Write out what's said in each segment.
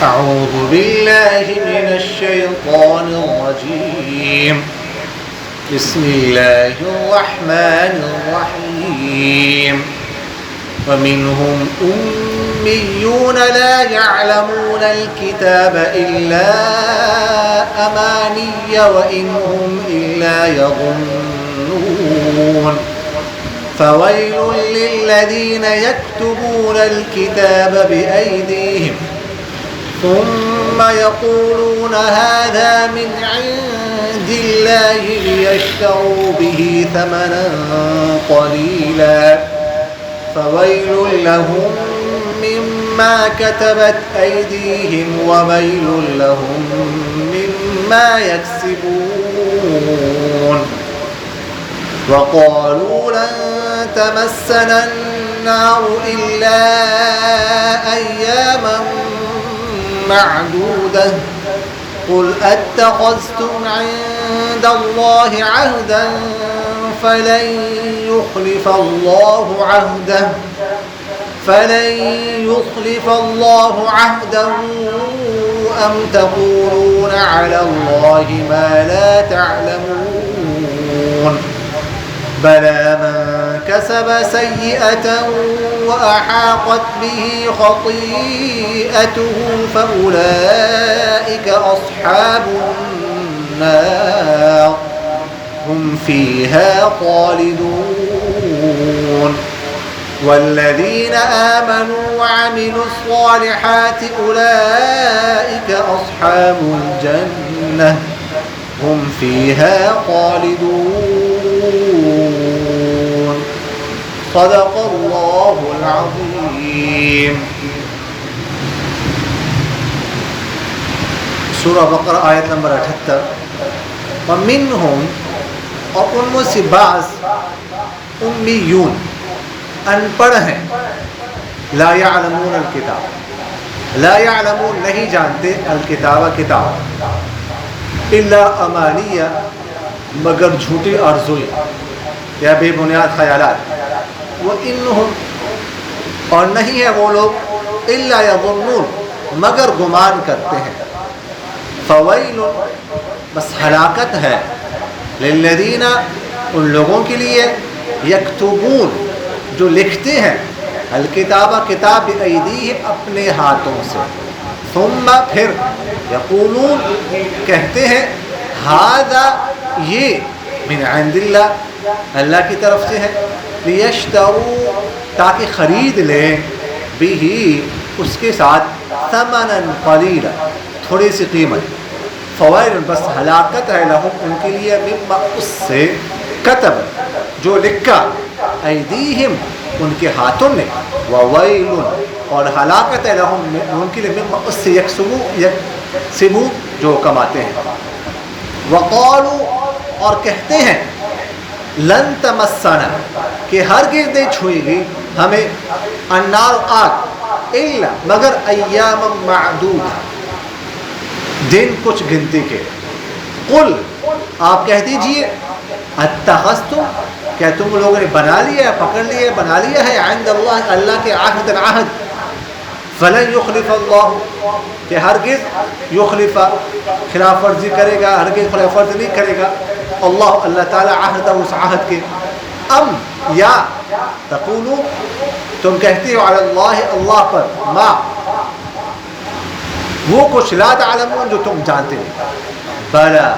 أعوذ بالله من الشيطان الرجيم بسم الله الرحمن الرحيم ومنهم أميون لا يعلمون الكتاب إلا أماني وإن هم إلا يظنون فويل للذين يكتبون الكتاب بأيديهم ثم يقولون هذا من عند الله ليشتروا به ثمنا قليلا فويل لهم مما كتبت أيديهم وويل لهم مما يكسبون وقالوا لن تمسنا النار إلا أياما معدودة قل أتخذتم عند الله عهدا فلن يخلف الله عهده أم تقولون على الله ما لا تعلمون بلى من كسب سيئة وأحاطت به خطيئته فأولئك أصحاب النار هم فيها خالدون والذين آمنوا وعملوا الصالحات أولئك أصحاب الجنة هم فيها خالدون صدق الله العظيم. سورہ بقرہ آیت نمبر 78. ومنہم، اور ان میں سے بعض امیون ان پڑھ ہیں، لا یعلمون الکتاب، لا یعلمون نہیں جانتے، الکتاب کتاب، الا امانیہ مگر جھوٹی آرزویں یا بے بنیاد خیالات، وانہم اور نہیں ہے وہ لوگ، الا یظنون مگر گمان کرتے ہیں، فویل بس ہلاکت ہے، للذین ان لوگوں کے لیے، یکتبون جو لکھتے ہیں، الکتاب کتاب بایدیہم اپنے ہاتھوں سے، ثم پھر یقولون کہتے ہیں، ھذا یہ، من عند اللہ اللہ کی طرف سے ہے، لیشتروا تاکہ خرید لیں، بہ اس کے ساتھ، ثمنا قلیلا تھوڑی سی قیمت، فوائل بس ہلاکت ہے، لہم ان کے لیے، مما اس سے، کتب جو لکھا، ایدیہم ان کے ہاتھوں نے، وویل اور ہلاکت ہے، لہم ان کے لیے، مما اس سے، یکسبو جو کماتے ہیں، وقالوا اور کہتے ہیں، لن تمسنا کہ ہرگز نہیں چھوئے گی ہمیں، النار آگ، الا مگر ایام معدود دن کچھ گنتی کے، قل آپ کہہ دیجئے، اتخذتم کیا تم لوگوں نے بنا لیا، پکڑ لیا، بنا لیا ہے، عند اللہ اللہ کے عہد عہد، فلن یخلف اللہ کہ ہرگز یخلف خلاف ورزی کرے گا، ہرگز خلاف ورزی نہیں کرے گا، اللہ تعالی عہد اس عہد کے، ام یا تقولون تم کہتے ہو، علی اللہ اللہ پر، ما وہ کچھ، لا تعلمون جو تم جانتے ہو، بلا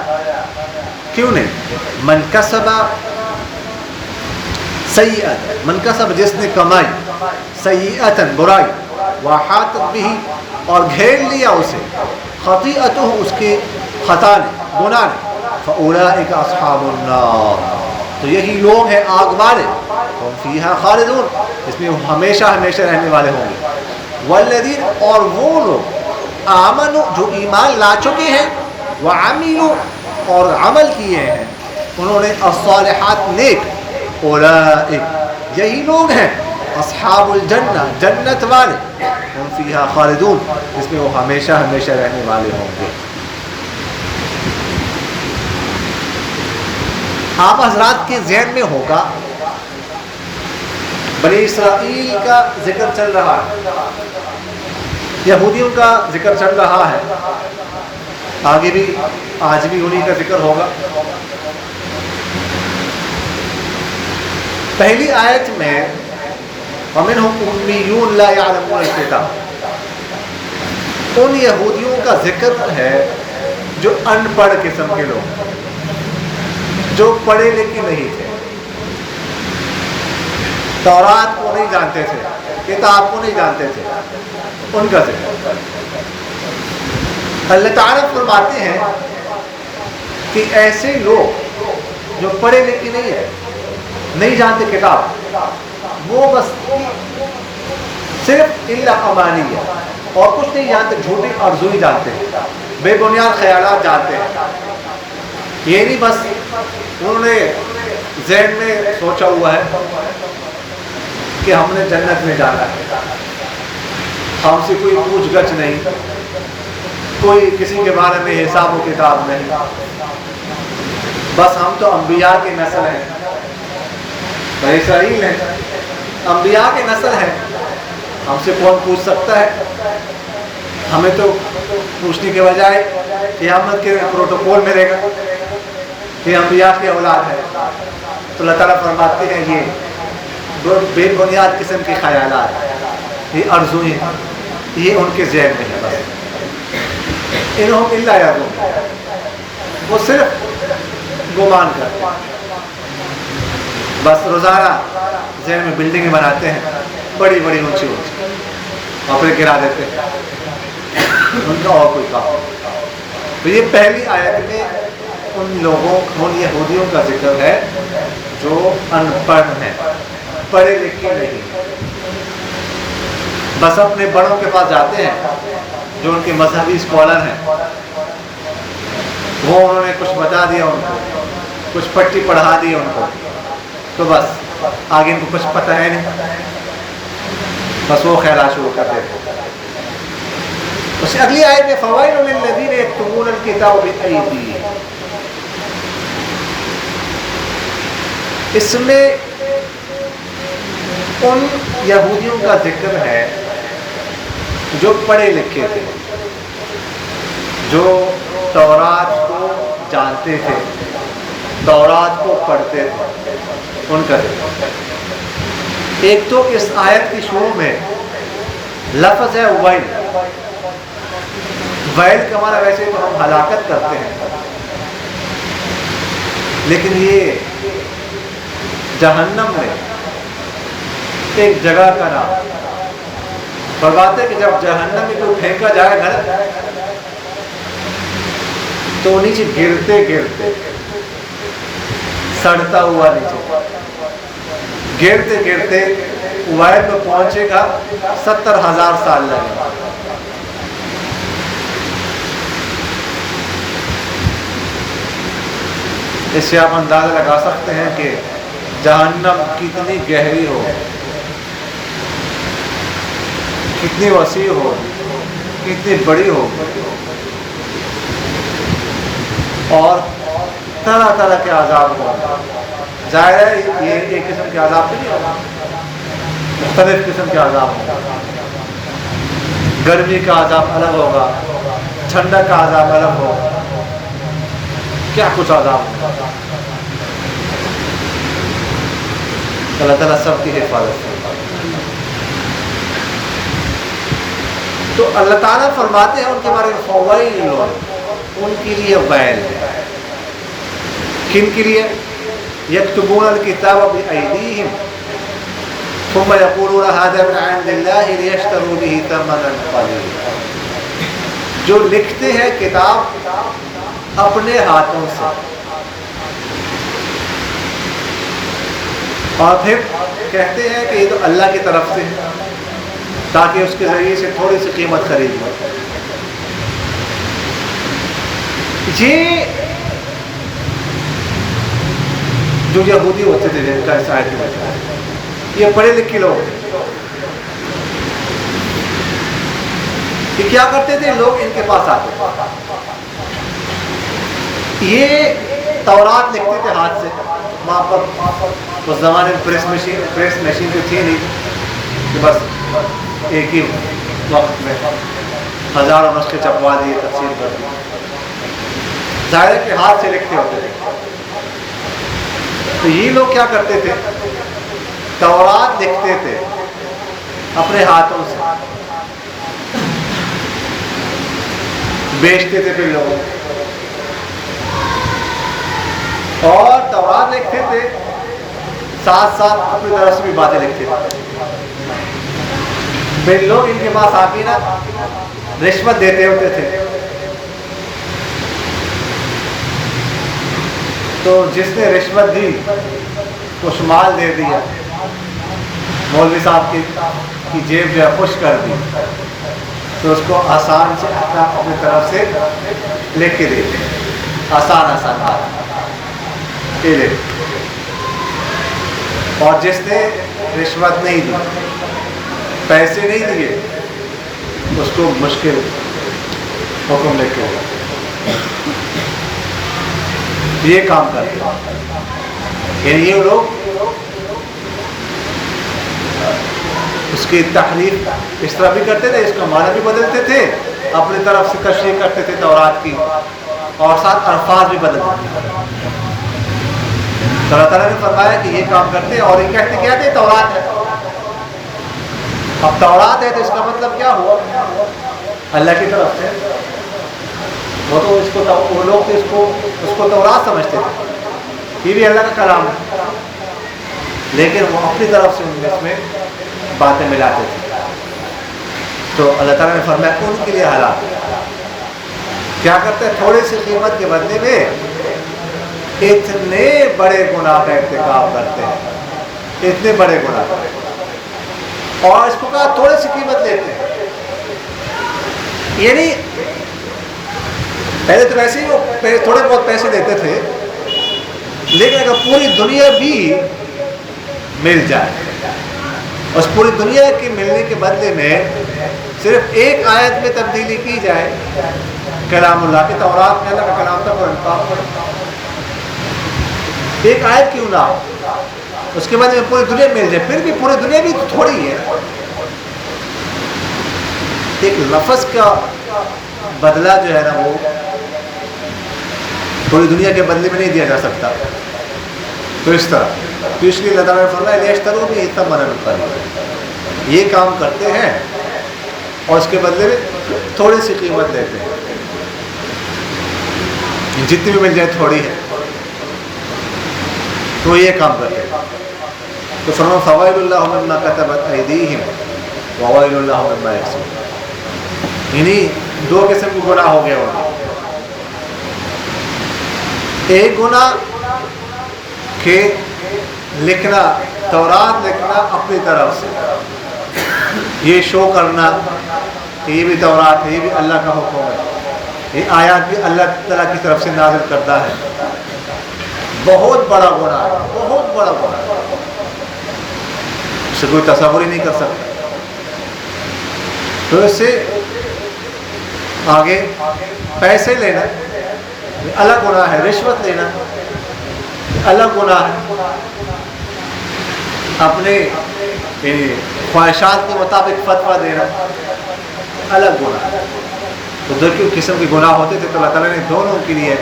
کیوں نہیں، من کسب سیئت، من کسب جس نے کمائی، سیئتا برائی، وحاطت بھی اور گھیر لیا اسے، خطیئتہ اس کے خطا نے، گناہ نے، فاولئک اصحاب النار تو یہی لوگ ہیں آگ والے، ہم فیہا خالدون اس میں ہمیشہ ہمیشہ رہنے والے ہوں گے، والذین اور وہ لوگ، آمنوا جو ایمان لا چکے ہیں، وعملوا اور عمل کیے ہیں انہوں نے، الصالحات نیک، اولئک یہی لوگ ہیں، اصحاب الجنہ جنت والے، ہم فیہا خالدون اس میں وہ ہمیشہ ہمیشہ رہنے والے ہوں گے۔ آپ حضرات کے ذہن میں ہوگا بنی اسرائیل کا ذکر چل رہا ہے، یہودیوں کا ذکر چل رہا ہے، آگے بھی آج بھی انہی کا ذکر ہوگا۔ پہلی آیت میں وَمِنْهُمْ أُمِّيُّونَ لَا يَعْلَمُونَ الْكِتَابَ، ان یہودیوں کا ذکر ہے جو ان پڑھ قسم کے لوگ، جو پڑھے لکھے نہیں تھے، تورات کو نہیں جانتے تھے، کتاب کو نہیں جانتے تھے، ان کا ذکر۔ اللہ تعالیٰ فرماتے ہیں کہ ایسے لوگ جو پڑھے لکھے نہیں ہیں، نہیں جانتے کتاب، وہ بس صرف الا امانی ہے اور کچھ نہیں جانتے، جھوٹی آرزوئی جانتے ہیں، بے بنیاد خیالات جانتے ہیں۔ یہ نہیں بس انہوں نے ذہن میں سوچا ہوا ہے کہ ہم نے جنت میں جانا ہے، ہم سے کوئی پوچھ گچھ نہیں، کوئی کسی کے بارے میں حساب و کتاب نہیں، بس ہم تو انبیاء کی نسل ہیں، بنی اسرائیل ہیں، انبیاء کی نسل ہیں، ہم سے کون پوچھ سکتا ہے؟ ہمیں تو پوچھنے کے بجائے قیامت کے پروٹوکول ملے گا کہ انبیاء کی اولاد ہے۔ تو اللہ تعالیٰ فرماتے ہیں یہ بے بنیاد قسم کے خیالات، یہ آرزوئیں، یہ ان کے ذہن میں ہے، بس انہم الا یظنون، وہ صرف گمان کرتے ہیں، بس روزانہ ذہن میں بلڈنگیں بناتے ہیں، بڑی بڑی اونچی اونچی، اور پھر گرا دیتے ہیں، ان کا اور کوئی کام۔ تو یہ پہلی آیت میں ان لوگوں، ان یہودیوں کا ذکر ہے جو ان پڑھ ہیں، پڑھے لکھے نہیں، بس اپنے بڑوں کے پاس جاتے ہیں جو ان کے مذہبی اسکالر ہیں، وہ انہوں نے کچھ بتا دیا ان کو، کچھ پٹی پڑھا دی ان کو، تو بس آگے ان کو کچھ پتہ ہے نہیں، بس وہ خیالات شروع کر دیتے۔ اس اگلی آیت میں فوائل للذین یکتمون الکتاب بأیدیہم، اس میں ان یہودیوں کا ذکر ہے جو پڑھے لکھے تھے، جو تورات کو جانتے تھے، تورات کو پڑھتے تھے، ان کا ذکر۔ ایک تو اس آیت کی شروع میں لفظ ہے ویل، ویل کا معنی ویسے تو ہم ہلاکت کرتے ہیں، لیکن یہ جہنم میں ایک جگہ کا نام فرماتے کہ جب جہنم میں کوئی پھینکا جائے گا تو نیچے گرتے گرتے سڑتا ہوا نیچے گرتے گرتے وائل میں پہنچے گا 70,000 سال لگے گا۔ اس سے آپ اندازہ لگا سکتے ہیں کہ جہنم کتنی گہری ہو، کتنی وسیع ہو، کتنی بڑی ہو، اور طرح طرح کے عذاب ہوں۔ ظاہر ہے یہ ایک قسم کے عذاب نہیں ہوگا، مختلف قسم کے عذاب ہوں، گرمی کا عذاب الگ ہوگا، ٹھنڈا کا عذاب الگ ہوگا، کیا کچھ عذاب ہوگا۔ اللہ تعالیٰ سب کی حفاظت کرے۔ تو اللہ تعالیٰ فرماتے ہیں ان کے بارے میں فوائل، ان کے لیے ویل ہے، کن کے لیے؟ یکتبون الکتاب بأیدیہم ثم یقولون ھذا من عند اللہ لیشتروا بہ ثمنا قلیلا، جو لکھتے ہیں کتاب اپنے ہاتھوں سے اور پھر کہتے ہیں کہ یہ تو اللہ کی طرف سے ہے، تاکہ اس کے ذریعے سے تھوڑی سی قیمت خرید لو۔ یہ جو یہودی ہوتے تھے جن کا اس آیت میں یہ پڑھے لکھے لوگ، یہ کیا کرتے تھے؟ لوگ ان کے پاس آتے، یہ تورات لکھتے تھے ہاتھ سے، وہاں پر اس زمانے میں پریس مشین تو تھی نہیں کہ بس ایک ہی وقت میں ہزاروں نسخے چھپوا دیے، تقسیم کر دی. ظاہر ہے کہ ہاتھ سے لکھتے ہوتے تھے. تو یہ لوگ کیا کرتے تھے، تورات لکھتے تھے اپنے ہاتھوں سے، بیچتے تھے پھر لوگوں اور تورات لکھتے تھے، ساتھ ساتھ اپنی طرف سے بھی باتیں لکھتے تھے. پھر لوگ ان کے پاس آ کے نا رشوت دیتے ہوتے تھے. تو جس نے رشوت دی کچھ مال دے دیا، مولوی صاحب کی جیب جو ہے خوش کر دی، تو اس کو آسان سے اپنی طرف سے لکھ کے دیتے، آسان بات یہ لے. اور جس نے رشوت نہیں دی، پیسے نہیں دیے، اس کو مشکل حکم لکھ کے دیا. یہ کام کرتے ہیں. یعنی یہ لوگ اس کی تحریف اس طرح بھی کرتے تھے، اس کا معنی بھی بدلتے تھے، اپنی طرف سے تشریح کرتے تھے تورات کی، اور ساتھ الفاظ بھی بدلتے تھے. تو اللہ تعالیٰ نے فرمایا کہ یہ کام کرتے ہیں، اور یہ کہتے کیا تھے، تورات ہے. اب تورات ہے تو اس کا مطلب کیا ہوا، اللہ کی طرف سے. وہ تو وہ لوگ تو اس کو تورات سمجھتے تھے، یہ بھی اللہ کا کلام ہے، لیکن وہ اپنی طرف سے اس میں باتیں ملاتے تھے. تو اللہ تعالیٰ نے فرمایا ان کے لیے ہلاک. کیا کرتے ہیں، تھوڑی سی قیمت کے بدلے میں اتنے بڑے گناہ کا ارتکاب کرتے ہیں، اتنے بڑے گناہ، اور اس کو کہا تھوڑی سی قیمت لیتے ہیں. یعنی پہلے تو ویسے ہی وہ تھوڑے بہت پیسے دیتے تھے، لیکن اگر پوری دنیا بھی مل جائے، اس پوری دنیا کے ملنے کے بدلے میں صرف ایک آیت میں تبدیلی کی جائے کلام اللہ کی، تورات میں اللہ کا کلام تھا، قرآن پاک میں ایک آیت کیوں نہ ہو، اس کے بعد میں پوری دنیا مل جائے، پھر بھی پوری دنیا بھی تو تھوڑی ہے. ایک لفظ کا بدلہ جو ہے نا وہ پوری دنیا کے بدلے میں نہیں دیا جا سکتا. تو اس طرح تو اس لیے اللہ تعالیٰ نے فرمایا لیشتروا بہ ثمنا قلیلا، یہ کام کرتے ہیں اور اس کے بدلے میں تھوڑی سی قیمت لیتے ہیں، جتنی بھی مل جائے تھوڑی ہے، تو یہ کام کرتے ہیں. تو فرمایا فویل لهم مما كتبت ایدیہم وویل لهم مما یکسبون. یعنی دو قسم کے گناہ ہو گئے ہوگا. ایک گناہ کہ لکھنا، تورات لکھنا اپنی طرف سے، یہ شو کرنا کہ یہ بھی تورات ہے، یہ بھی اللہ کا حکم ہے، یہ آیات بھی اللہ تعالیٰ کی طرف سے نازل کردہ ہے. بہت بڑا گناہ ہے، بہت بڑا گناہ ہے، اسے کوئی تصور ہی نہیں کر سکتا. تو اس سے آگے پیسے لینا الگ گناہ ہے، رشوت لینا الگ گناہ ہے، اپنے خواہشات کے مطابق فتویٰ دینا الگ گناہ ہے. تو دو قسم کے گناہ ہوتے تھے، تو اللہ تعالیٰ نے دونوں کے لیے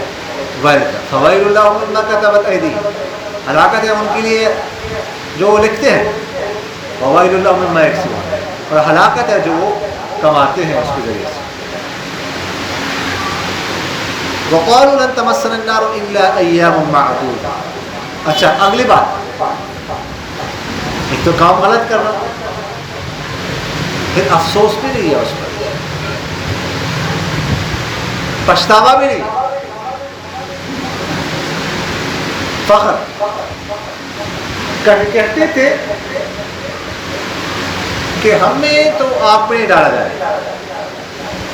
ویل کا فویل لهم مما كتبت ایدیہم، ہلاکت ہے ان کے لیے جو وہ لکھتے ہیں، وویل لهم مما یکسبون، اور ہلاکت ہے جو وہ کماتے ہیں اس کے ذریعے سے. وقالوا لن تمسنا النار الا ایاما معدودہ. اچھا اگلی بات، ایک تو کام غلط کرنا، پھر افسوس بھی نہیں ہے اس پر، پچھتاوا بھی نہیں، فخر. کہتے تھے کہ ہمیں تو آگ میں نہیں ڈالا جائے،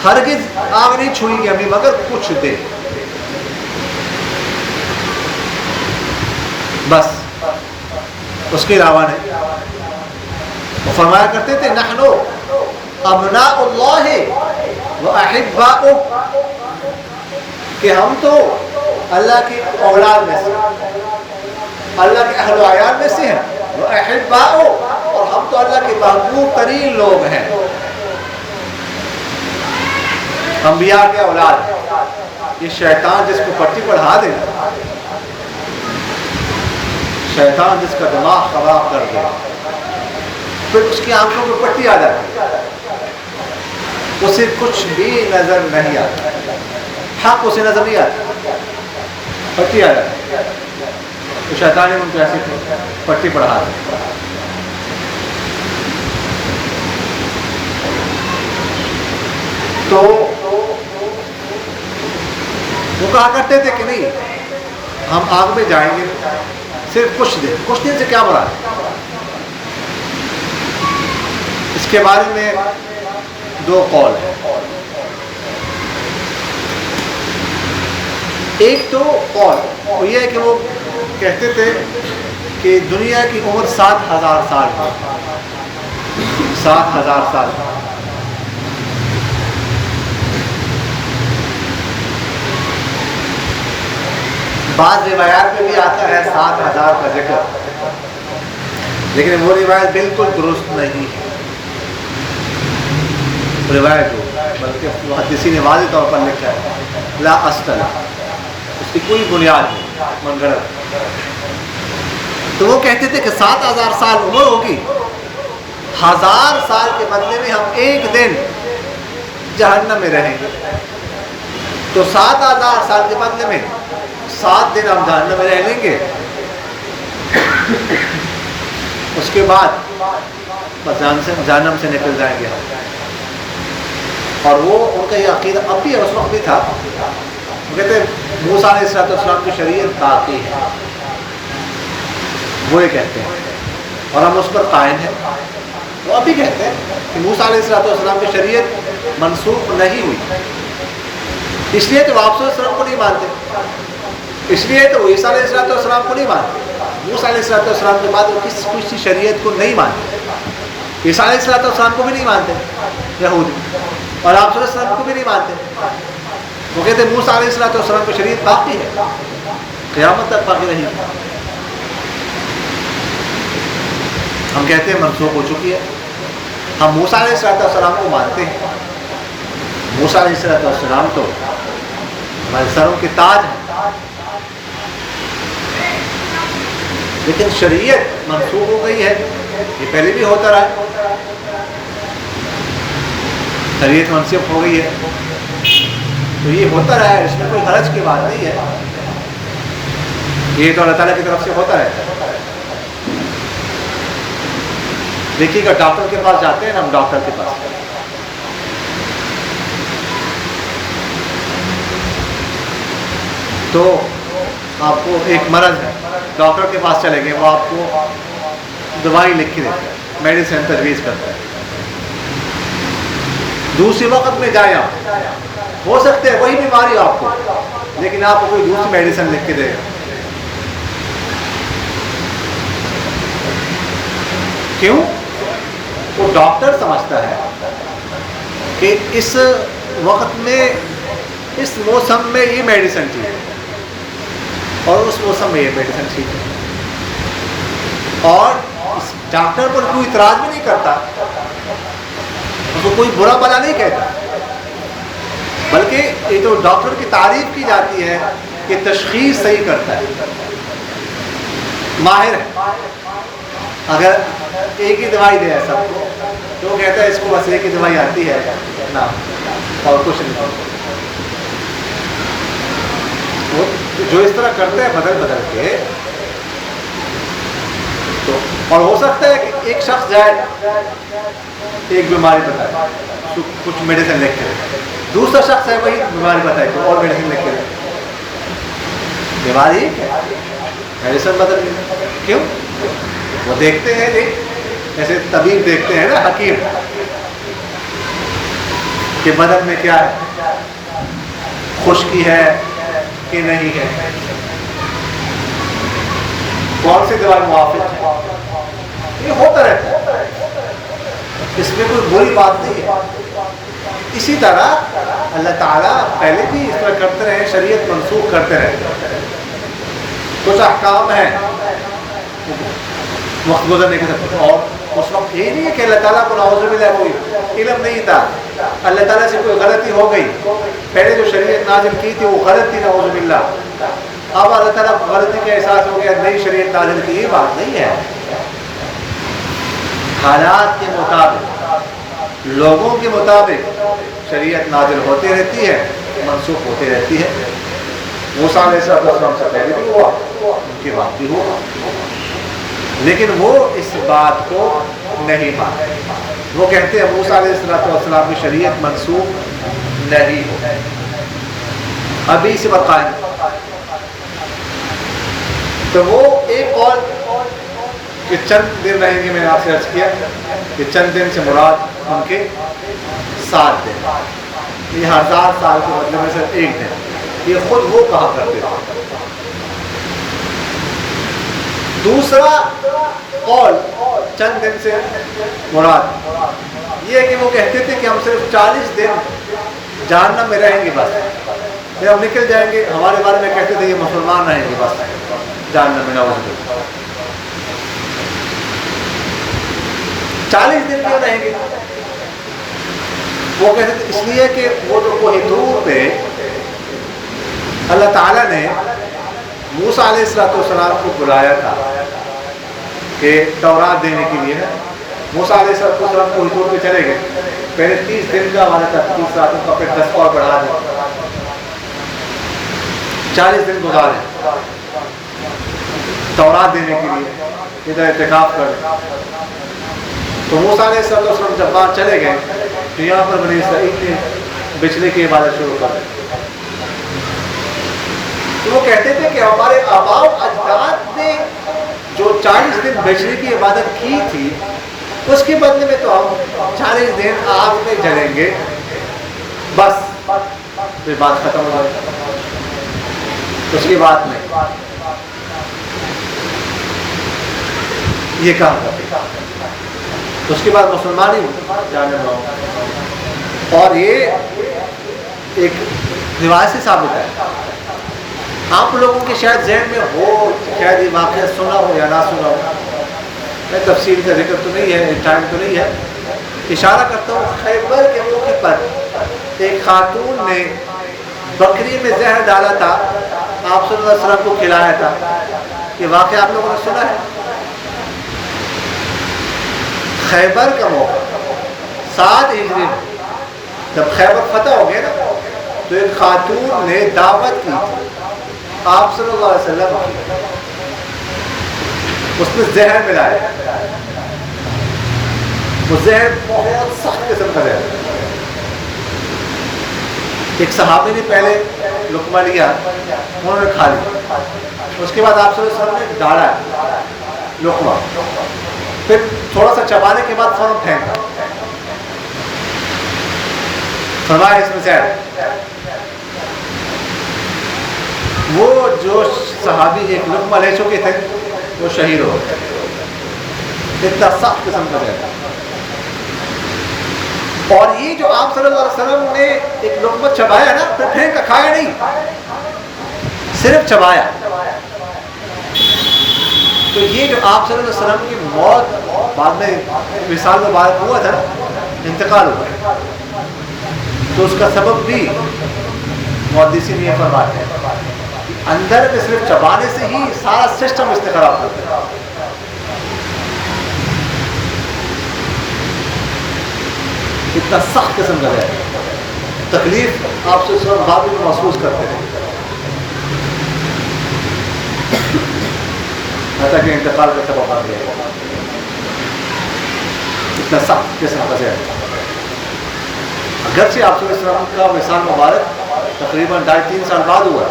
ہرگز آگ نہیں چھوئی گی ہمیں مگر کچھ دے، بس اس کے علاوہ نہیں. وہ فرمایا کرتے تھے نحن ابناء اللہ واحباؤہ، کہ ہم تو اللہ کی اولاد میں سے، اللہ کے اہل و عیال میں سے ہیں، واحباؤہ، اور ہم تو اللہ کے محبوب ترین لوگ ہیں. انبیاء کے اولاد، یہ شیطان جس کو پٹی پڑھا دے، شیطان جس کا دماغ خراب کر دے، پھر اس کی آنکھوں میں پٹی آ جاتی ہے، اسے کچھ بھی نظر نہیں آتا، حق اسے نظر نہیں آتا، پٹی آ جاتی ہے، تو شیطان نے ان کو ایسی پٹی پڑھا دی۔ تو وہ کہا کرتے تھے کہ نہیں ہم آگ میں جائیں گے صرف کچھ دن سے کیا مراد ہے؟ اس کے بارے میں دو قول ہیں۔ ایک تو قول وہ یہ ہے کہ وہ کہتے تھے کہ دنیا کی عمر 7,000 سال ہے، 7,000 سال۔ بعض روایات میں بھی آتا ہے 7,000 کا ذکر، لیکن وہ روایت بالکل درست نہیں ہے، روایت ہو بلکہ محدثی نے واضح طور پر لکھا ہے لا اصل، اس کی کوئی بنیاد نہیں، من گھڑت۔ تو وہ کہتے تھے کہ 7,000 سال عمر ہوگی، 1,000 سال کے بدلے میں ہم ایک دن جہنم میں رہیں گے، تو 7,000 سال کے بدلے میں 7 دن ہم جہنم میں رہ لیں گے، اس کے بعد بس جہنم سے نکل جائیں گے ہم۔ اور وہ ان کا یہ عقیدہ اب بھی ہے، اس وقت بھی تھا۔ وہ کہتے ہیں موسیٰ علیہ السلام کی شریعت باقی ہے، وہ یہ کہتے ہیں اور ہم اس پر قائم ہیں۔ وہ اب بھی کہتے ہیں کہ موسیٰ علیہ السلام کی شریعت منسوخ نہیں ہوئی، اس لیے تو آپ صلی اللہ علیہ وسلم کو نہیں مانتے، اس لیے تو عیسیٰ علیہ السلام کو نہیں مانتے، موسیٰ علیہ السلام کے بعد وہ کسی شریعت کو نہیں مانتے، عیسیٰ علیہ السلام کو بھی نہیں مانتے یہودی، اور آپ صلی اللہ علیہ وسلم کو بھی نہیں مانتے۔ وہ کہتے ہیں موسیٰ علیہ السلام کی شریعت باقی ہے، قیامت تک باقی رہی ہے۔ ہم کہتے ہیں منسوخ ہو چکی ہے، ہم موسیٰ علیہ السلام کو مانتے ہیں، موسیٰ علیہ السلام تو ہمارے سروں کے تاج ہیں، لیکن شریعت منسوخ ہو گئی ہے، یہ پہلے بھی ہوتا رہا ہے، شریعت منسوخ ہو گئی ہے تو یہ ہوتا رہا ہے، اس میں کوئی حرج کی بات نہیں ہے، یہ تو اللہ تعالیٰ کی طرف سے ہوتا رہتا ہے۔ دیکھیے گا ڈاکٹر کے پاس جاتے ہیں نا، ہم ڈاکٹر کے پاس تو آپ کو ایک مرض ہے، ڈاکٹر کے پاس چلے گئے، وہ آپ کو دوائی لکھ کے دیتے ہیں، میڈیسن تجویز کرتا ہے۔ دوسری وقت میں جائیں آپ، ہو سکتے ہیں وہی بیماری آپ کو، لیکن آپ کو کوئی دوسری میڈیسن لکھ کے دے گا۔ کیوں؟ وہ ڈاکٹر سمجھتا ہے کہ اس وقت میں، اس موسم میں یہ میڈیسن ٹھیک ہے اور اس موسم میں یہ میڈیسن ٹھیک ہے، اور اس ڈاکٹر پر کوئی اعتراض بھی نہیں کرتا، اس کو کوئی برا بھلا نہیں کہتا، بلکہ یہ تو ڈاکٹر کی تعریف کی جاتی ہے کہ تشخیص صحیح کرتا ہے، ماہر ہے۔ اگر ایک ہی دوائی دے سب کو تو وہ کہتا ہے اس کو بس ایک ہی دوائی آتی ہے نا، اور کچھ نہیں۔ وہ جو اس طرح کرتے ہیں بدل کے، تو اور ہو سکتا ہے کہ ایک شخص جائے ایک بیماری بتائے، کچھ میڈیسن لکھ کے، دوسرا شخص ہے وہی بیماری بتائے تو اور میڈیسن لکھ کے، بیماری میڈیسن بدل گئی۔ کیوں؟ وہ دیکھتے ہیں جیسے طبیب دیکھتے ہیں نا، حکیم، کہ بدن میں کیا ہے، خشکی ہے کہ نہیں ہے، کون سی دوائی موافق ہے، یہ ہوتا رہتا ہے، اس میں کوئی بری بات نہیں ہے۔ اسی طرح اللہ تعالیٰ پہلے بھی اس طرح کرتے رہے، شریعت منسوخ کرتے رہے، کچھ احکام ہیں وقت گزرنے کے ساتھ، اور اس وقت یہ نہیں ہے کہ اللہ تعالیٰ کو نعوذ باللہ کوئی علم نہیں تھا، اللہ تعالیٰ سے کوئی غلطی ہو گئی، پہلے جو شریعت نازل کی تھی وہ غلط تھی، نعوذ باللہ، اب اللہ تعالیٰ کو غلطی کا احساس ہو گیا، نئی شریعت نازل کی، یہ بات نہیں ہے۔ حالات کے مطابق، لوگوں کے مطابق شریعت نازل ہوتی رہتی ہے، منسوخ ہوتی رہتی ہے۔ موسیٰ علیہ السلام سے پہلے بھی ہوا، ان کے بعد بھی ہوا، لیکن وہ اس بات کو نہیں مانتے۔ وہ کہتے ہیں موسیٰ علیہ السلام کی شریعت منسوخ نہیں ہو، ابھی اسی پر قائم۔ تو وہ ایک قول کہ چند دن رہیں گے، میں نے آپ سے عرض کیا کہ چند دن سے مراد ان کے 7 دن، یہ 1000 سال کے بدلے میں صرف ایک دن، یہ خود وہ کہا کرتے تھے۔ دوسرا قول چند دن سے مراد یہ ہے کہ وہ کہتے تھے کہ ہم صرف 40 دن جہنم میں رہیں گے، بس پھر ہم نکل جائیں گے۔ ہمارے بارے میں کہتے تھے یہ مسلمان رہیں گے بس جہنم میں، نعوذ باللہ۔ 40 دن کیوں رہیں گے؟ وہ کہتے تھے اس لیے کہ وہ جو کوہ طور پہ اللہ تعالیٰ نے موسیٰ علیہ السلام کو بلایا تھا کہ تورات دینے کے لیے، موسیٰ علیہ السلام کوہ طور پہ چلے گئے، پہلے 30 دن کا ہمارا تھا، 30 راتوں کا، پھر 10 اور بڑھا دیں، 40 دن گزارے تورات دینے کے لیے، ادھر اعتکاف کریں۔ تو موسیٰ علیہ السلام جب باہر چلے گئے تو یہاں پر بنی اسرائیل نے بچھڑے کی عبادت شروع کر دی۔ تو وہ کہتے تھے کہ ہمارے آباء و اجداد نے جو 40 دن بچھڑے کی عبادت کی تھی، اس کے بدلے میں تو ہم 40 دن آگ میں جلیں گے، بس پھر بات ختم ہو گئی، اس کی بات نہیں، یہ کہا کرتے۔ اس کے بعد مسلمان ہی جانے والا، اور یہ ایک روایت سے ثابت ہے۔ آپ لوگوں کے شاید ذہن میں ہو، شاید یہ واقعہ سنا ہو یا نہ سنا ہو، میں تفصیل کا ذکر تو نہیں ہے، ٹائم تو نہیں ہے، اشارہ کرتا ہوں۔ خیبر کے موقع پر ایک خاتون نے بکری میں زہر ڈالا تھا، آپ صلی اللہ علیہ وسلم کو کھلایا تھا، یہ واقعہ آپ لوگوں نے سنا ہے۔ خیبر کا موقع 7 ہجری میں جب خیبر فتح ہو گیا نا، تو ایک خاتون نے دعوت کی تھی آپ صلی اللہ علیہ وسلم کی، اس میں زہر ملایا، وہ زہر بہت سخت قسم کا زہر، ایک صحابی نے پہلے لقمہ لیا، انہوں نے کھا لیا، اس کے بعد آپ صلی اللہ علیہ وسلم نے ڈالا لقمہ، پھر تھوڑا سا چبانے کے بعد فوراً پھینکا، فرمایا اس میں زہر۔ وہ جو صحابی ایک لقمہ لے چکے تھے وہ شہید ہو گئے، اتنا سخت قسم کا زہر۔ اور یہ جو آپ صلی اللہ علیہ وسلم نے ایک لقمہ چبایا نا، پھر پھینکا، کھایا نہیں، صرف چبایا۔ تو یہ جو آپ صلی اللہ علیہ وسلم کی موت بعد میں وصال مبارک ہوا تھا، انتقال ہوا، تو اس کا سبب بھی محدثین یہ فرماتے ہیں، اندر میں صرف چبانے سے ہی سارا سسٹم اس نے خراب کر دیا۔ اتنا سخت قسم کا ہے، تکلیف آپ سے سب بعد میں محسوس کرتے ہیں، حتیٰ کہ انتقال کا سبب بن گیا، اتنا سخت قسم کا ہے۔ اگرچہ آپ صلی اللہ علیہ وسلم کا وصال مبارک تقریباً 2.5-3 سال بعد ہوا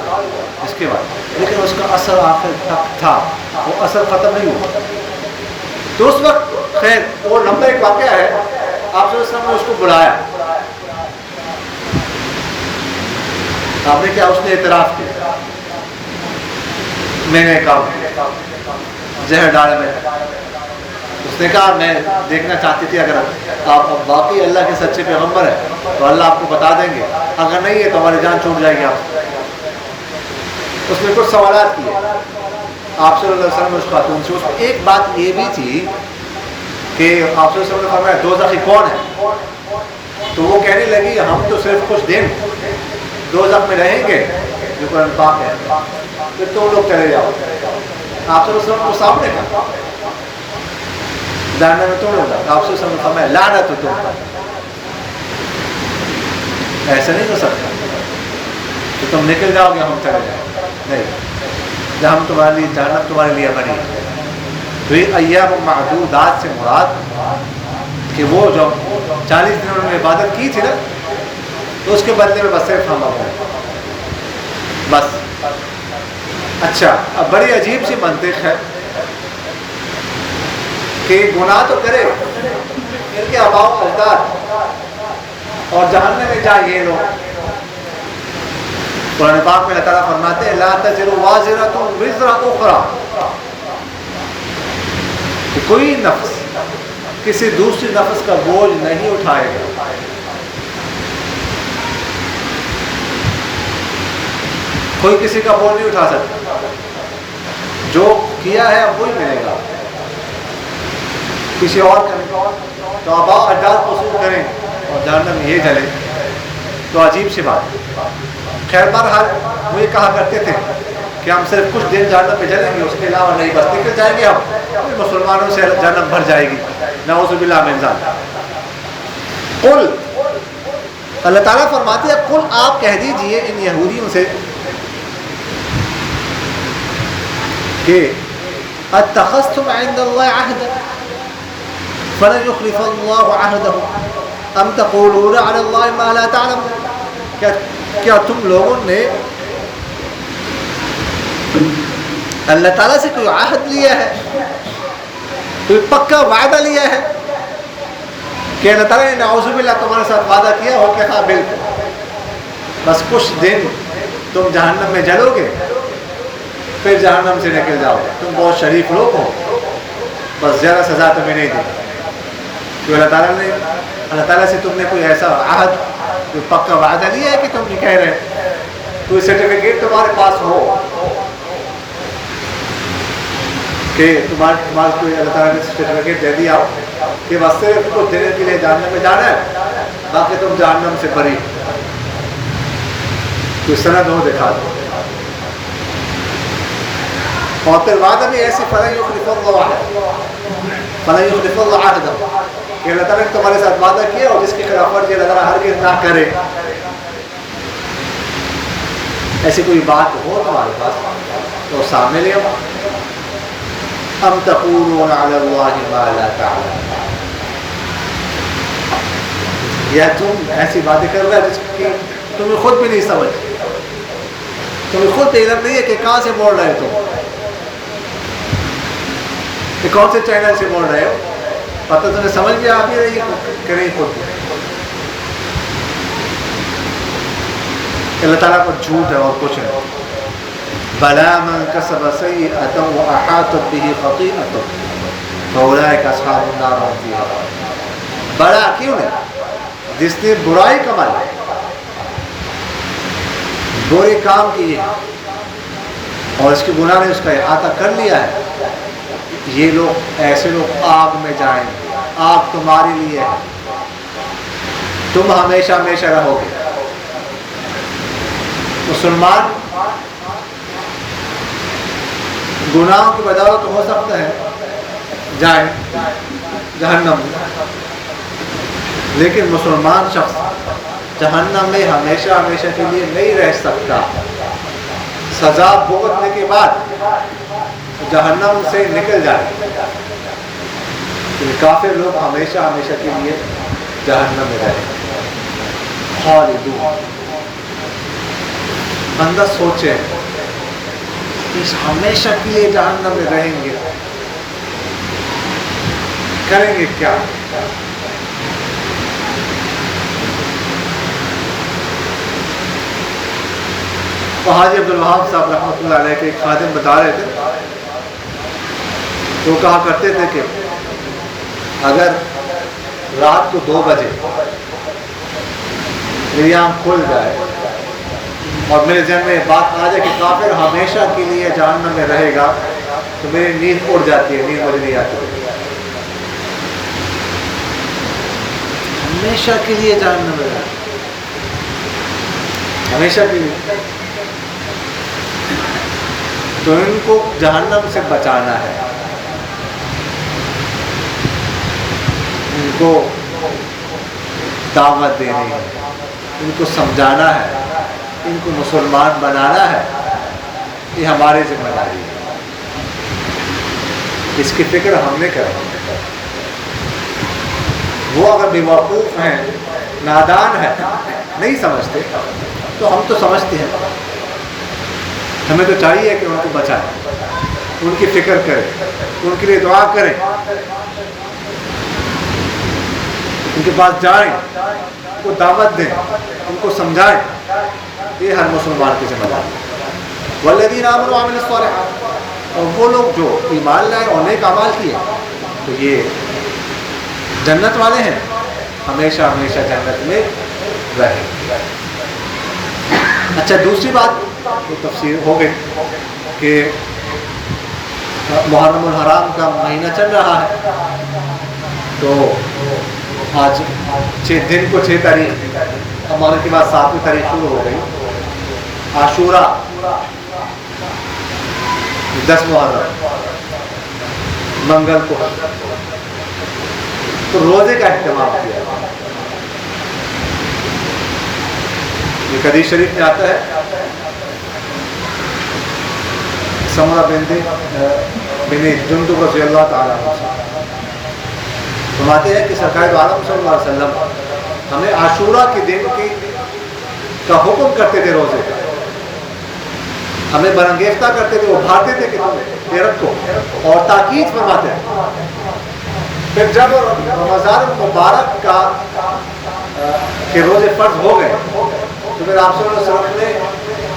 اس کے بعد، لیکن اس کا اثر آخر تک تھا، وہ اثر ختم نہیں ہوا۔ تو اس وقت خیر وہ لمبا ایک واقعہ ہے، آپ صلی اللہ علیہ وسلم نے اس کو بلایا، آپ نے کیا، اس نے اعتراف کیا، میں نے کہا زہر ڈالا میں، اس نے کہا میں دیکھنا چاہتی تھی اگر آپ باقی اللہ کے سچے پیغمبر ہیں تو اللہ آپ کو بتا دیں گے، اگر نہیں ہے تو ہماری جان چھوٹ جائے گی آپ۔ اس نے کچھ سوالات کیے آپ صلی اللہ علیہ وسلم اس خاتون سے۔ اس میں ایک بات یہ بھی تھی کہ آپ صلی اللہ علیہ وسلم نے فرمایا دوزخی کون ہے؟ تو وہ کہنے لگی ہم تو صرف کچھ دن دوزخ میں رہیں گے، جو قرآن پاک ہے، پھر تم لوگ چلے جاؤ۔ آپ صلی اللہ علیہ وسلم کو سامنے کہا جہنم میں تم لوگ جاؤ، آپ صلی اللہ علیہ وسلم نے فرمایا لعنت ہو تم پر، ایسا نہیں ہو سکتا کہ تم نکل جاؤ گے ہم چلے جاؤ، نہیں، جہنم تمہارے لیے، جہنم تمہارے لیے بنی ہے۔ تو یہ ایام معدودات سے مراد کہ وہ جو 40 دن انہوں نے عبادت کی تھی نا، تو اس کے بدلے میں بس صرف ہم ہیں بس۔ اچھا، اب بڑی عجیب سی منطق ہے کہ گناہ تو کرے ان کے آباء و اجداد اور جہنم میں جائے یہ لوگ۔ قرآن پاک میں اللہ تعالیٰ فرماتے ہیں لا تزر وازرۃ وزر اخری، کہ کوئی نفس کسی دوسری نفس کا بوجھ نہیں اٹھائے گا۔ کوئی کسی کا بوجھ نہیں اٹھا سکتا، جو کیا ہے اب وہی ملے گا، کسی اور کا نہیں۔ تو آباء و اجداد قصور کریں اور جہنم میں یہ جلے تو عجیب سی بات۔ خیر بہرحال وہ یہ کہا کرتے تھے کہ ہم صرف کچھ دن جہنم میں جلیں گے، اس کے علاوہ نہیں، بس نکل جائیں گے ہم، مسلمانوں سے جہنم بھر جائے گی، نعوذ باللہ من ذالک۔ قل، اللہ تعالیٰ فرماتے ہیں قل آپ کہہ دیجئے ان یہودیوں سے کہ اتخذتم عند اللہ عہدا فلن یخلف اللہ عہدہ ام تقولون علی اللہ ما لا تعلمون، کیا تم لوگوں نے اللہ تعالیٰ سے کوئی عہد لیا ہے، کوئی پکا وعدہ لیا ہے کہ اللہ تعالیٰ نے نعوذ باللہ تمہارے ساتھ وعدہ کیا ہو کہ ہاں بالکل بس کچھ دن تم جہنم میں جلو گے پھر جہنم سے نکل جاؤ گے، تم بہت شریف لوگ ہو، بس زیادہ سزا تمہیں نہیں دی۔ تو اللہ تعالیٰ سے تم نے کوئی ایسا عہد، کوئی پکا وعدہ لیا ہے کہ تم نہیں کہہ رہے، کوئی سرٹیفکیٹ تمہارے پاس ہو کہ تمہارے کوئی اللہ تعالیٰ نے سرٹیفکیٹ دے دیا ہو کہ بس صرف کچھ دینے کے لیے جہنم میں جانا ہے، باقی تم جہنم سے بری، کوئی سند ہو دکھا دو۔ اور پھر وعدہ بھی ایسی فلن یخلف اللہ عہدہ، کہ اللہ تعالیٰ نے تمہارے ساتھ وعدہ کیا اور جس کی خلاف ورزی اللہ تعالیٰ ہرگز نہ کرے۔ ایسی کوئی بات ہو تمہارے پاس تو سامنے لے آؤ۔ ام تقولون علی اللہ ما لا تعلمون، یا تم ایسی باتیں کر رہے جس کی تمہیں خود بھی نہیں سمجھ، تمہیں خود علم نہیں ہے کہ کہاں سے بول رہے تم، کہ کون سے چینل سے بول رہے ہو، پتہ تمہیں سمجھ بھی آ بھی رہی ہے کہ نہیں خود۔ اللہ تعالیٰ پر جھوٹ ہے اور کچھ ہے۔ بلا من کسب سیئۃ واحاطت بہ خطیئۃہ فاولئک اصحاب النار هم فیہا، بڑا کیوں نہیں، جس نے برائی کمائی، برے کام کیے اور اس کے گناہ نے اس کا احاطہ کر لیا ہے، یہ لوگ ایسے لوگ آگ میں جائیں گے، آگ تمہارے لیے ہے، تم ہمیشہ ہمیشہ رہو گے۔ مسلمان گناہوں کی بدولت ہو سکتا ہے جائیں جہنم میں، لیکن مسلمان شخص جہنم میں ہمیشہ ہمیشہ کے لیے نہیں رہ سکتا۔ سزا بھگتنے کے بعد جہنم سے نکل جائے، کافر لوگ ہمیشہ ہمیشہ کے لیے جہنم میں رہیں گے، خالدون۔ بندہ سوچے اس ہمیشہ کے لیے جہنم میں رہیں گے، کریں گے کیا؟ تو حاجی عبدالوہاب صاحب رحمۃ اللہ علیہ کے ایک خادم بتا رہے تھے، تو کہا کرتے تھے کہ اگر رات کو 2 بجے میری آنکھ کھل جائے اور میرے ذہن میں بات آ جائے کہ کافر ہمیشہ کے لیے جہنم میں رہے گا، تو میری نیند اڑ جاتی ہے، نیند مجھے نہیں آتی، ہمیشہ کے لیے جہنم میں جائیں، ہمیشہ کے لیے. تو ان کو جہنم سے بچانا ہے، ان کو دعوت دینی ہے، ان کو سمجھانا ہے، ان کو مسلمان بنانا ہے. یہ ہماری ذمہ داری ہے، اس کی فکر ہم نے کرنی ہے. وہ اگر بیوقوف ہیں، نادان ہیں، نہیں سمجھتے، تو ہم تو سمجھتے ہیں. ہمیں تو چاہیے کہ ان کو بچائیں، ان کی فکر کریں، ان کے لیے دعا کریں، ان کے پاس جائیں، ان کو دعوت دیں، ان کو سمجھائیں. یہ ہر مسلمان کی ذمہ داری ہے. والذین آمنوا وعملوا الصالحات، اور وہ لوگ جو ایمان لائے اور نیک اعمال کیے تو یہ جنت والے ہیں، ہمیشہ ہمیشہ جنت میں رہیں. اچھا، دوسری بات تو تفسیر ہو گئی کہ محرم الحرام کا مہینہ چل رہا ہے. تو آج 6 تاریخ، ہمارے کے بعد 7ویں تاریخ شروع ہو گئی. عاشورہ 10 محرم منگل کو، تو روزے کا اہتمام کیا. یہ حدیث شریف میں آتا ہے، سمرہ بن جندب رضی اللہ تعالیٰ عنہ فرماتے ہیں کہ سرکار دو عالم صلی اللہ علیہ وسلم ہمیں عاشورہ کے دن کا حکم کرتے تھے، روزے کا ہمیں برانگیختہ کرتے تھے، وہ بھاتے تھے کہ تم یہ رکھو، اور تاکید فرماتے ہیں. پھر جب رمضان مبارک کا کہ روزے فرض ہو گئے تو پھر آپ صلی اللہ علیہ وسلم نے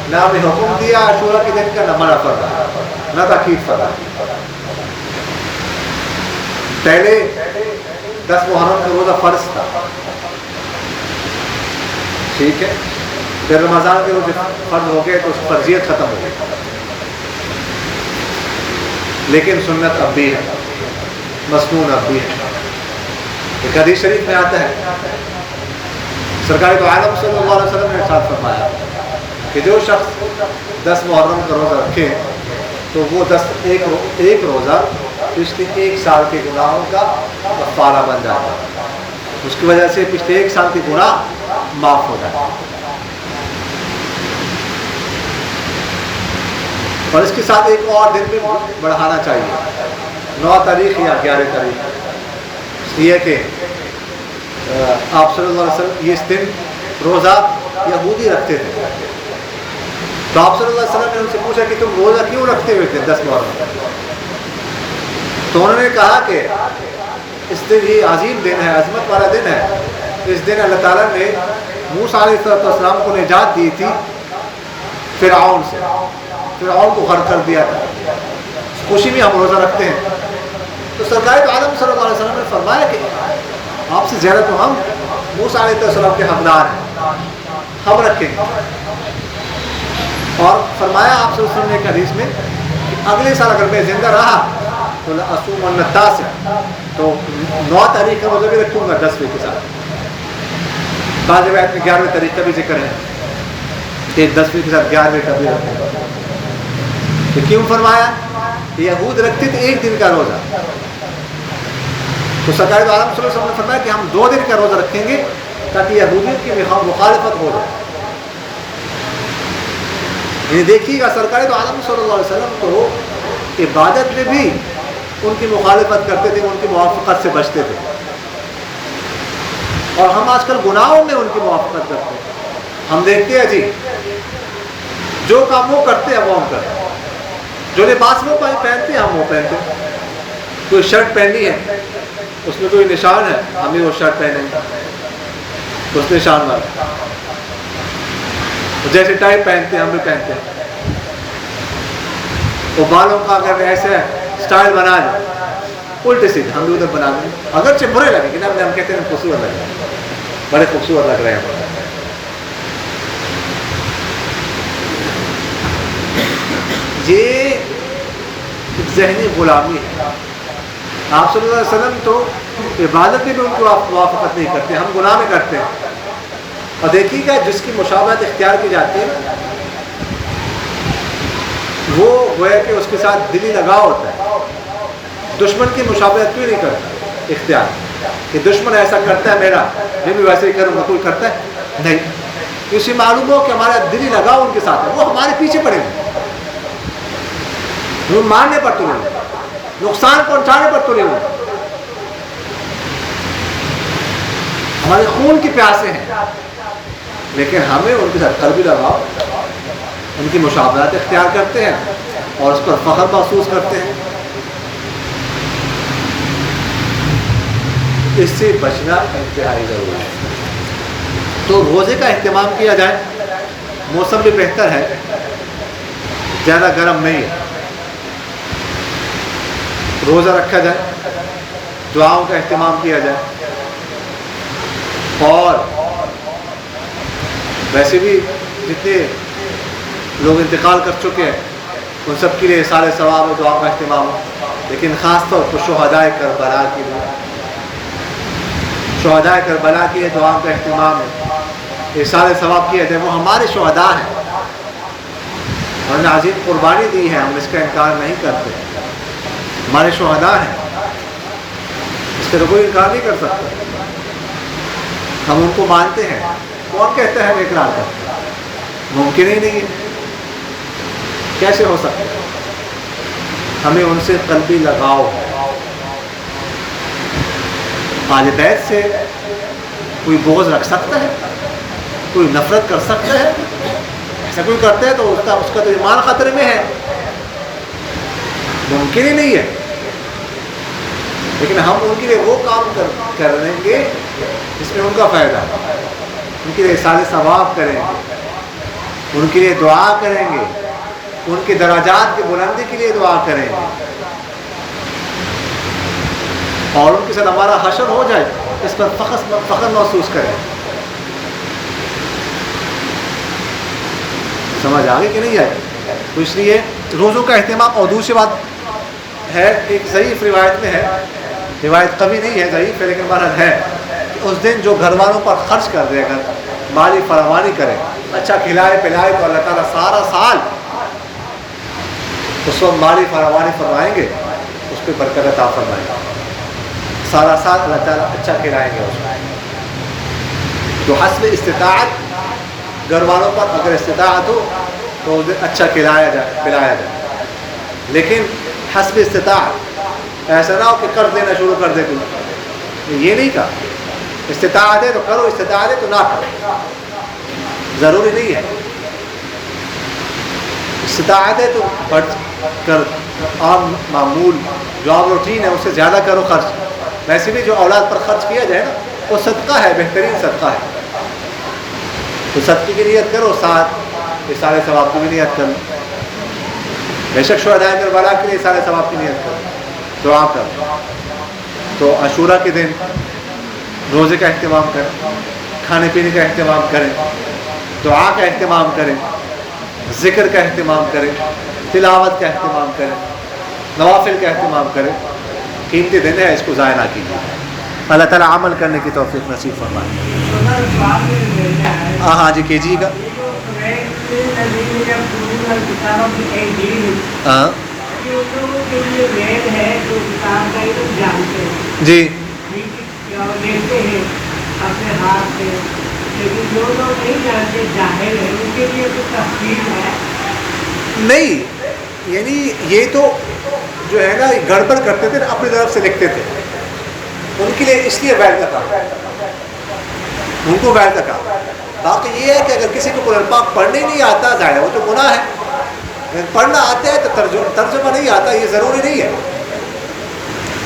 نہ ہمیں حکم دیا عاشورہ کے دن کا، نہ منع فرمایا، نہ تاکید فرمایا. پہلے 10 محرم کا روزہ فرض تھا، ٹھیک ہے، پھر رمضان کے روزے فرض ہو گئے تو اس فرضیت ختم ہو گئی، لیکن سنت اب بھی ہے، مسنون اب بھی ہے. ایک حدیث شریف میں آتا ہے، سرکار دو عالم صلی اللہ علیہ وسلم نے ارشاد فرمایا کہ جو شخص 10 محرم کا روزہ رکھے تو وہ ایک روزہ پچھلے 1 سال کے گناہوں کا کفارہ بن جاتا ہے. اس کی وجہ سے پچھلے 1 سال کے گناہ معاف ہو جاتے ہیں. اور اس کے ساتھ ایک اور دن بھی بڑھانا چاہیے، 9 تاریخ یا 11 تاریخ، اس لیے کہ آپ صلی اللہ علیہ وسلم اس دن روزہ یہودی رکھتے تھے. تو آپ صلی اللہ علیہ وسلم نے ان سے پوچھا کہ تم روزہ کیوں رکھتے ہوئے تھے 10 محرم؟ تو انہوں نے کہا کہ اس دن یہ عظیم دن ہے، عظمت والا دن ہے. اس دن اللہ تعالیٰ نے موسیٰ علیہ السلام کو نجات دی تھی فرعون سے، فرعون کو غرق کر دیا تھا. اس خوشی میں ہم روزہ رکھتے ہیں. تو سرکار عالم صلی اللہ علیہ وسلم نے فرمایا کہ آپ سے زیادہ تو ہم موسیٰ علیہ السلام کے حقدار ہیں، ہم رکھیں گے. اور فرمایا آپ صلی اللہ علیہ وسلم نے ایک حدیث میں کہ اگلے سال اگر میں زندہ رہا تو لأصومن التاسع، تو 9 تاریخ کا روزہ بھی رکھوں گا 10ویں کے ساتھ. بعض روایت میں 11ویں تاریخ کا بھی ذکر ہے کہ 10ویں کے ساتھ 11ویں کا بھی رکھوں گا. تو کیوں فرمایا؟ یہود رکھتے تھے 1 دن کا روزہ، تو سرکار دو عالم صلی اللہ علیہ وسلم نے فرمایا کہ ہم 2 دن کا روزہ رکھیں گے تاکہ یہودیت کی مخالفت ہو جائے. یعنی دیکھیے گا سرکار دو عالم صلی اللہ علیہ وسلم تو عبادت میں بھی ان کی مخالفت کرتے تھے، ان کی موافقت سے بچتے تھے. اور ہم آج کل گناہوں میں ان کی موافقت کرتے ہیں. ہم دیکھتے ہیں جی جو کام وہ کرتے ہیں وہ ہم کرتے ہیں، جو لباس وہ پہنتے ہیں ہم وہ پہنتے ہیں. کوئی شرٹ پہنی ہے اس میں کوئی نشان ہے، ہم بھی وہ شرٹ پہنیں گے اس نشان والا. جیسے ٹائی پہنتے ہیں ہم بھی پہنتے ہیں. وہ بالوں کا اگر ایسے سٹائل بنا دیں الٹے سیدھے ہم بھی ادھر بنا دیں، اگرچہ برے لگیں گے نا، ہم کہتے ہیں خوبصورت لگ رہے ہیں، بڑے خوبصورت لگ رہے ہیں. یہ ذہنی غلامی ہے. آپ صلی اللہ علیہ وسلم تو عبادت میں بھی ان کی موافقت نہیں کرتے، ہم گناہ میں کرتے ہیں. اور دیکھیے گا جس کی مشابہت اختیار کی جاتی ہے وہ گویا کہ اس کے ساتھ دلی لگاؤ ہوتا ہے. دشمن کی مشابہت کیوں نہیں کرتا اختیار کہ دشمن ایسا کرتا ہے میرا میں بھی ویسے ہی کروں گا، کوئی کرتا ہے نہیں. اسے معلوم ہو کہ ہمارا دلی لگاؤ ان کے ساتھ ہے، وہ ہمارے پیچھے پڑے ہوئے، وہ مارنے پر تلے ہوئے، نقصان پہنچانے پر تلے ہوئے، ہمارے خون کی پیاسے ہیں. لیکن ہمیں ان کے ساتھ قلبی لگاؤ، ان کی مشابہت اختیار کرتے ہیں اور اس پر فخر محسوس کرتے ہیں. اس سے بچنا انتہائی ضروری ہے. تو روزے کا اہتمام کیا جائے، موسم بھی بہتر ہے، زیادہ گرم نہیں ہے، روزہ رکھا جائے، دعاؤں کا اہتمام کیا جائے. اور ویسے بھی جتنے لوگ انتقال کر چکے ہیں ان سب کے لیے سارے ثواب و دعا کا اہتمام ہو. لیکن خاص طور پر شہدائے کربلا کی دعا، شہدائے کربلا کی دعا کا اہتمام ہے. یہ سارے ثواب کیے تھے، وہ ہمارے شہداء ہیں، انہوں نے عظیم قربانی دی ہے، ہم اس کا انکار نہیں کرتے. ہمارے شہداء ہیں، اس کا تو کوئی انکار نہیں کر سکتا. ہم ان کو مانتے ہیں. کون کہتا ہے ہم اقرار کرتے ہیں؟ ممکن ہی نہیں ہے، کیسے ہو سکتا ہے؟ ہمیں ان سے قلبی لگاؤ ہے. اہل بیت سے کوئی بغض رکھ سکتا ہے؟ کوئی نفرت کر سکتا ہے؟ ایسا کوئی کرتا ہے تو اس کا تو ایمان خطرے میں ہے، ممکن ہی نہیں ہے. لیکن ہم ان کے لیے وہ کام کر لیں گے جس میں ان کا فائدہ ہے. ان کے لیے سارے ثواب کریں گے، ان کے لیے دعا کریں گے، ان کے درجات کی بلندی کے لیے دعا کریں گے، اور ان کے ساتھ ہمارا حشر ہو جائے اس پر فخر محسوس کریں. سمجھ آگے کہ نہیں آئے؟ تو اس لیے روزوں کا اہتمام. اور دوسری بات ہے، ایک ضعیف روایت میں ہے، روایت قوی نہیں ہے، ضعیف ہے لیکن بہرحال ہے، کہ اس دن جو گھر والوں پر خرچ کر دے گا، مالی فراوانی کرے، اچھا کھلائے پلائے، تو اللہ تعالیٰ سارا سال اس وقت مالی فراوانی فرمائیں گے، اس پہ برکت عطا فرمائیں گے. سارا سال اللہ تعالیٰ اچھا کھلائیں گے اس کو. تو حسب استطاعت گھر والوں پر اگر استطاعت ہو تو اس دن اچھا پلایا جائے. لیکن حسب استطاعت ایسا نہ ہو کہ قرض دینا شروع کر دے تو یہ نہیں کہا. استطاعت ہے تو کرو، استطاعت ہے تو نہ کرو، ضروری نہیں ہے. استطاعت ہے تو بڑھ کر عام معمول جو عام روٹین ہے اس سے زیادہ کرو خرچ. ویسے بھی جو اولاد پر خرچ کیا جائے نا وہ صدقہ ہے، بہترین صدقہ ہے. تو صدقے کی نیت کرو، ساتھ یہ سارے ثواب کی بھی نیت کرو. بے شک شہدائے کربلا کے لیے سارے ثواب کی نیت کرو، دعا کرو. تو عاشورہ کے دن روزے کا اہتمام کریں، کھانے پینے کا اہتمام کریں، دعا کا اہتمام کریں، ذکر کا اہتمام کریں، تلاوت کا اہتمام کریں، نوافل کا اہتمام کریں. قیمتی دن ہے، اس کو ضائع نہ کیجیے. اللہ تعالیٰ عمل کرنے کی توفیق نصیب فرمائے. ہاں جی کیجیے گا. ہاں جی نہیں، یعنی یہ تو جو ہے نا گڑبڑ کرتے تھے، اپنی طرف سے لکھتے تھے. ان کے لیے اس لیے ویل کا کام، ان کو ویل کا کام. باقی یہ ہے کہ اگر کسی کو قرآن پاک پڑھنے نہیں آتا ظاہر ہے وہ تو گناہ ہے. اگر پڑھنا آتا ہے تو ترجمہ نہیں آتا یہ ضروری نہیں ہے.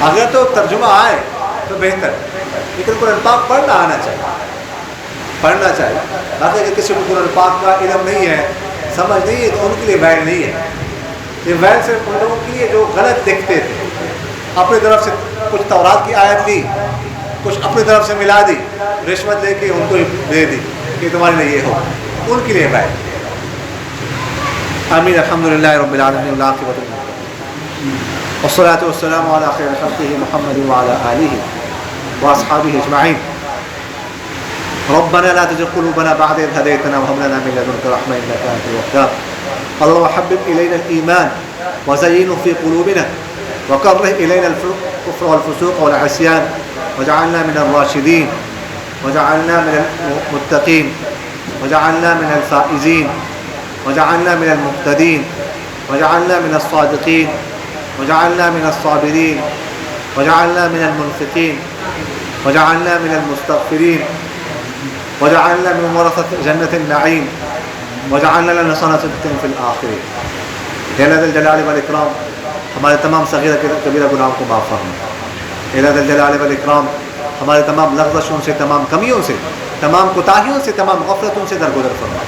اگر تو ترجمہ آئے تو بہتر، لیکن قرآن پاک پڑھنا آنا چاہیے، پڑھنا چاہیے. باقی اگر کسی کو قرآن پاک کا علم نہیں ہے، سمجھ نہیں ہے، تو ان کے لیے ویل نہیں ہے. یہ ویل صرف ان لوگوں کے لیے جو غلط لکھتے تھے، اپنی طرف سے کچھ تورات کی آیت لی، کچھ اپنی طرف سے ملا دی، رشوت لے کے ان کو دے دی کہ تمہارے لیے یہ ہو، ان کے لیے ویل. آمین. الحمدللہ رب العالمین والعاقبۃ للمتقین والصلاۃ والسلام علی خیر خلقہ محمد وعلی آلہ وأصحابه أجمعين. ربنا لا تزغ قلوبنا بعد إذ هديتنا وهب لنا من لدنك رحمة إنك أنت الوهاب. اللهم حبب إلينا الإيمان وزينه في قلوبنا وكره إلينا الكفر والفسوق والعصيان واجعلنا من الراشدين وجعلنا من المتقين وجعلنا من الفائزين وجعلنا من المهتدين وجعلنا من الصادقين وجعلنا من الصابرين وجعلنا من المنفقين وجعلنا من المستغفرين وجعلنا من ورثة جنة النعيم وجعلنا لنا صنعة في الآخرين. اے اللہ ذی الجلال والاکرام ہمارے تمام صغیرہ کبیرہ گناہوں کو معاف فرما. اے اللہ ذی الجلال والاکرام ہمارے تمام لغزشوں سے، تمام کمیوں سے، تمام کوتاہیوں سے، تمام غفلتوں سے درگزر فرما.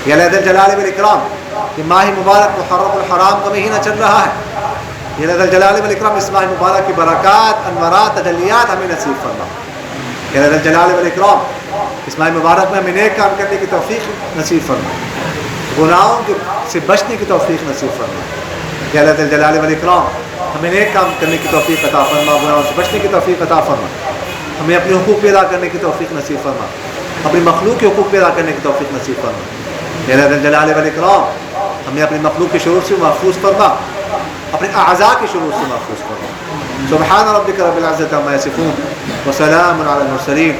یا اللہ ذی الجلال والاکرام کہ ماہ مبارک محرم الحرام کا مہینہ چل رہا ہے. یا اللہ ذی الجلال والاکرام اس ماہ مبارک کی برکات، انوارات، تجلیات ہمیں نصیب فرما. یا اللہ ذی الجلال والاکرام اس ماہ مبارک میں ہمیں نیک کام کرنے کی توفیق نصیب فرما، گناہوں سے بچنے کی توفیق نصیب فرما. یا اللہ ذی الجلال والاکرام ہمیں نیک کام کرنے کی توفیق عطا فرما، گناہوں سے بچنے کی توفیق عطا فرما. ہمیں اپنے حقوق ادا کرنے کی توفیق نصیب فرما، اپنی مخلوق کے حقوق ادا کرنے کی توفیق نصیب فرما. یا اللہ ذی الجلال والاکرام ہمیں اپنی مخلوق کے شرور سے محفوظ فرما، اپنے اعضاء کے شرور سے محفوظ فرما. سبحان ربک رب العزة عما یصفون وسلام علی المرسلین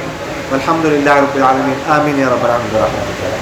والحمد للہ رب العالمین. آمین یا رب العالمین برحمتک.